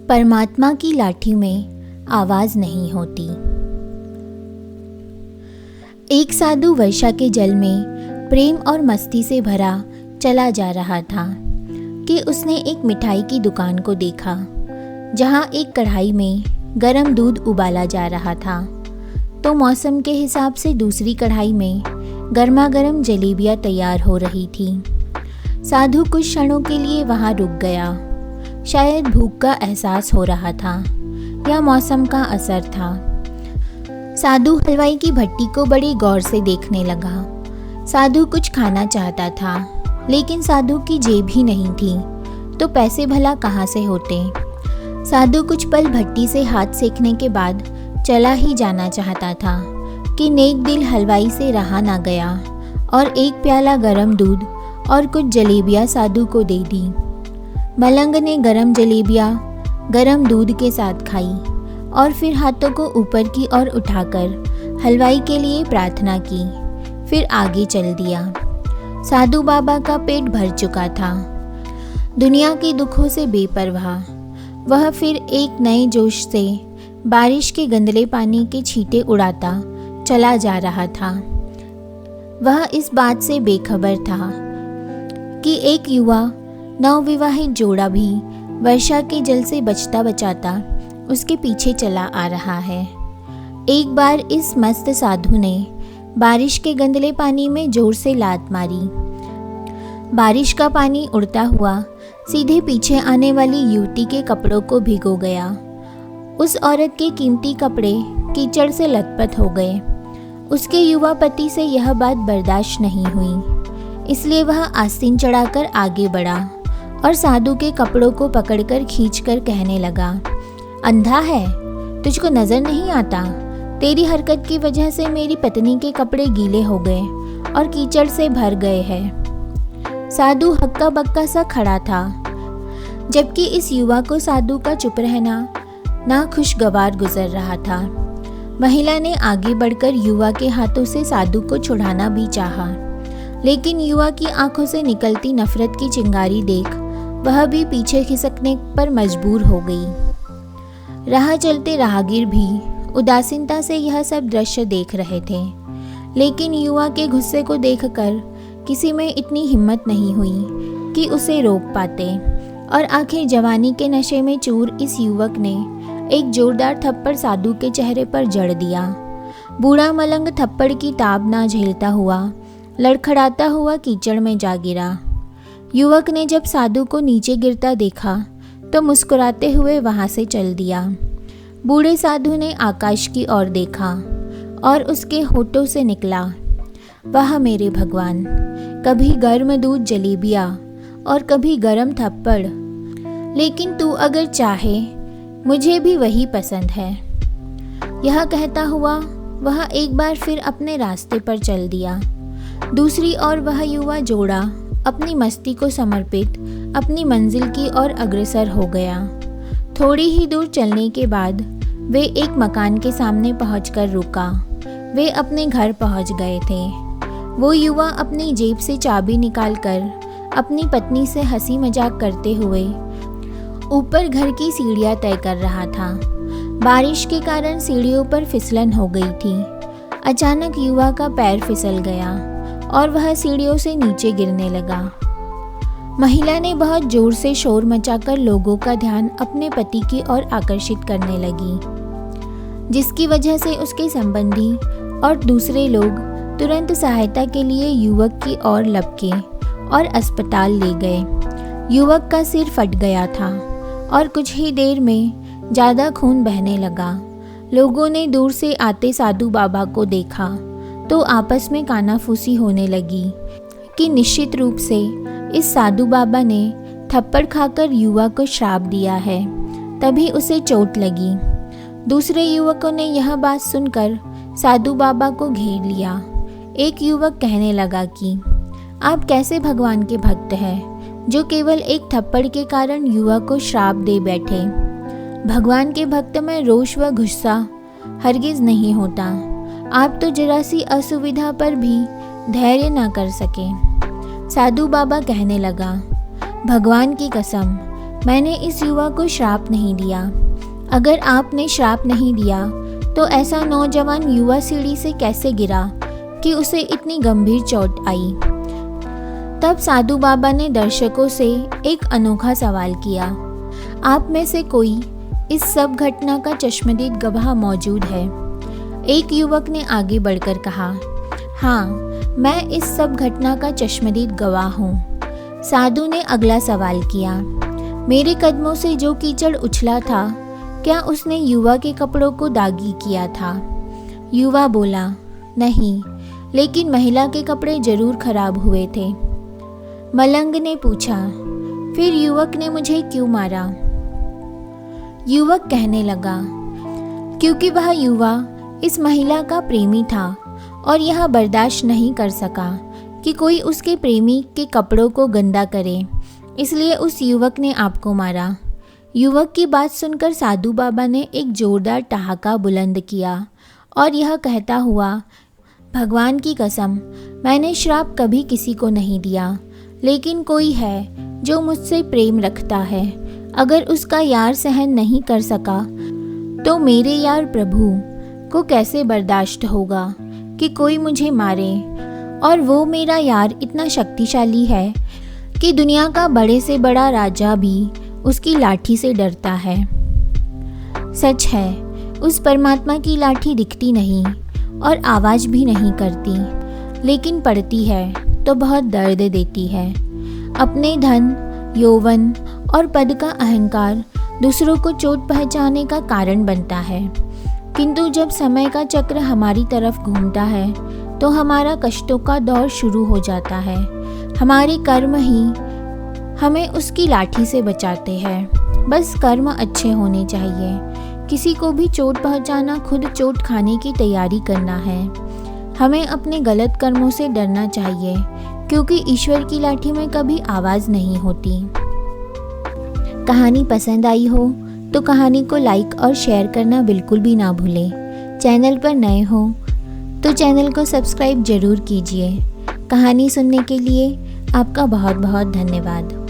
परमात्मा की लाठी में आवाज नहीं होती। एक साधु वर्षा के जल में प्रेम और मस्ती से भरा चला जा रहा था कि उसने एक मिठाई की दुकान को देखा, जहां एक कढ़ाई में गरम दूध उबाला जा रहा था, तो मौसम के हिसाब से दूसरी कढ़ाई में गर्मा गर्म जलेबियां तैयार हो रही थी। साधु कुछ क्षणों के लिए वहां रुक गया। शायद भूख का एहसास हो रहा था या मौसम का असर था। साधु हलवाई की भट्टी को बड़ी गौर से देखने लगा। साधु कुछ खाना चाहता था, लेकिन साधु की जेब ही नहीं थी, तो पैसे भला कहाँ से होते। साधु कुछ पल भट्टी से हाथ सेकने के बाद चला ही जाना चाहता था कि नेक दिल हलवाई से रहा ना गया और एक प्याला गरम दूध और कुछ जलेबियां साधु को दे दी। मलंग ने गरम जलेबियां गरम दूध के साथ खाई और फिर हाथों को ऊपर की ओर उठाकर हलवाई के लिए प्रार्थना की, फिर आगे चल दिया। साधु बाबा का पेट भर चुका था। दुनिया के दुखों से बेपरवाह वह फिर एक नए जोश से बारिश के गंदले पानी के छींटे उड़ाता चला जा रहा था। वह इस बात से बेखबर था कि एक युवा नवविवाहित जोड़ा भी वर्षा के जल से बचता बचाता उसके पीछे चला आ रहा है। एक बार इस मस्त साधु ने बारिश के गंदले पानी में जोर से लात मारी। बारिश का पानी उड़ता हुआ सीधे पीछे आने वाली युवती के कपड़ों को भिगो गया। उस औरत के कीमती कपड़े कीचड़ से लथपथ हो गए। उसके युवा पति से यह बात बर्दाश्त नहीं हुई, इसलिए वह आस्तीन चढ़ाकर आगे बढ़ा और साधु के कपड़ों को पकड़कर खींचकर कहने लगा, अंधा है, तुझको नजर नहीं आता? तेरी हरकत की वजह से मेरी पत्नी के कपड़े गीले हो गए और कीचड़ से भर गए हैं। साधु हक्का बक्का सा खड़ा था, जबकि इस युवा को साधु का चुप रहना नाखुशगवार गुजर रहा था। महिला ने आगे बढ़कर युवा के हाथों से साधु को छुड़ाना भी चाहा, लेकिन युवा की आंखों से निकलती नफरत की चिंगारी देख वह भी पीछे खिसकने पर मजबूर हो गई। राह चलते राहगीर भी उदासीनता से यह सब दृश्य देख रहे थे, लेकिन युवा के गुस्से को देखकर किसी में इतनी हिम्मत नहीं हुई कि उसे रोक पाते, और आखिर जवानी के नशे में चूर इस युवक ने एक जोरदार थप्पड़ साधु के चेहरे पर जड़ दिया। बूढ़ा मलंग थप्पड़ की ताब ना झेलता हुआ लड़खड़ाता हुआ कीचड़ में जा गिरा। युवक ने जब साधु को नीचे गिरता देखा तो मुस्कुराते हुए वहां से चल दिया। बूढ़े साधु ने आकाश की ओर देखा और उसके होठों से निकला, वाह मेरे भगवान, कभी गर्म दूध जलेबियाँ और कभी गरम थप्पड़, लेकिन तू अगर चाहे मुझे भी वही पसंद है। यह कहता हुआ वह एक बार फिर अपने रास्ते पर चल दिया। दूसरी ओर वह युवा जोड़ा अपनी मस्ती को समर्पित अपनी मंजिल की ओर अग्रसर हो गया। थोड़ी ही दूर चलने के बाद वे एक मकान के सामने पहुंचकर रुका। वे अपने घर पहुंच गए थे। वो युवा अपनी जेब से चाबी निकालकर अपनी पत्नी से हंसी मजाक करते हुए ऊपर घर की सीढ़ियां तय कर रहा था। बारिश के कारण सीढ़ियों पर फिसलन हो गई थी। अचानक युवा का पैर फिसल गया और वह सीढ़ियों से नीचे गिरने लगा। महिला ने बहुत जोर से शोर मचाकर लोगों का ध्यान अपने पति की ओर आकर्षित करने लगी, जिसकी वजह से उसके संबंधी और दूसरे लोग तुरंत सहायता के लिए युवक की ओर लपके और अस्पताल ले गए। युवक का सिर फट गया था और कुछ ही देर में ज़्यादा खून बहने लगा। लोगों ने दूर से आते साधु बाबा को देखा तो आपस में कानाफूसी होने लगी कि निश्चित रूप से इस साधु बाबा ने थप्पड़ खाकर युवा को श्राप दिया है, तभी उसे चोट लगी। दूसरे युवकों ने यह बात सुनकर साधु बाबा को घेर लिया। एक युवक कहने लगा कि आप कैसे भगवान के भक्त हैं जो केवल एक थप्पड़ के कारण युवा को श्राप दे बैठे। भगवान के भक्त में रोष व गुस्सा हरगिज नहीं होता। आप तो जरा सी असुविधा पर भी धैर्य न कर सके। साधु बाबा कहने लगा, भगवान की कसम, मैंने इस युवा को श्राप नहीं दिया। अगर आपने श्राप नहीं दिया तो ऐसा नौजवान युवा सीढ़ी से कैसे गिरा कि उसे इतनी गंभीर चोट आई। तब साधु बाबा ने दर्शकों से एक अनोखा सवाल किया, आप में से कोई इस सब घटना का चश्मदीद गवाह मौजूद है? एक युवक ने आगे बढ़कर कहा, हाँ, मैं इस सब घटना का चश्मदीद गवाह हूँ। साधु ने अगला सवाल किया, मेरे कदमों से जो कीचड़ उछला था, क्या उसने युवा के कपड़ों को दागी किया था? युवा बोला, नहीं, लेकिन महिला के कपड़े जरूर खराब हुए थे। मलंग ने पूछा, फिर युवक ने मुझे क्यों मारा? युवक कहने लगा, क्योंकि वह युवा इस महिला का प्रेमी था और यह बर्दाश्त नहीं कर सका कि कोई उसके प्रेमी के कपड़ों को गंदा करे, इसलिए उस युवक ने आपको मारा। युवक की बात सुनकर साधु बाबा ने एक जोरदार ठहाका बुलंद किया और यह कहता हुआ, भगवान की कसम, मैंने श्राप कभी किसी को नहीं दिया, लेकिन कोई है जो मुझसे प्रेम रखता है। अगर उसका यार सहन नहीं कर सका तो मेरे यार प्रभु को कैसे बर्दाश्त होगा कि कोई मुझे मारे। और वो मेरा यार इतना शक्तिशाली है कि दुनिया का बड़े से बड़ा राजा भी उसकी लाठी से डरता है। सच है, उस परमात्मा की लाठी दिखती नहीं और आवाज़ भी नहीं करती, लेकिन पड़ती है तो बहुत दर्द देती है। अपने धन, यौवन और पद का अहंकार दूसरों को चोट पहुंचाने का कारण बनता है, किंतु जब समय का चक्र हमारी तरफ घूमता है तो हमारा कष्टों का दौर शुरू हो जाता है। हमारे कर्म ही हमें उसकी लाठी से बचाते हैं। बस कर्म अच्छे होने चाहिए। किसी को भी चोट पहुंचाना खुद चोट खाने की तैयारी करना है। हमें अपने गलत कर्मों से डरना चाहिए, क्योंकि ईश्वर की लाठी में कभी आवाज़ नहीं होती। कहानी पसंद आई हो तो कहानी को लाइक और शेयर करना बिल्कुल भी ना भूलें। चैनल पर नए हो तो चैनल को सब्सक्राइब जरूर कीजिए। कहानी सुनने के लिए आपका बहुत बहुत धन्यवाद।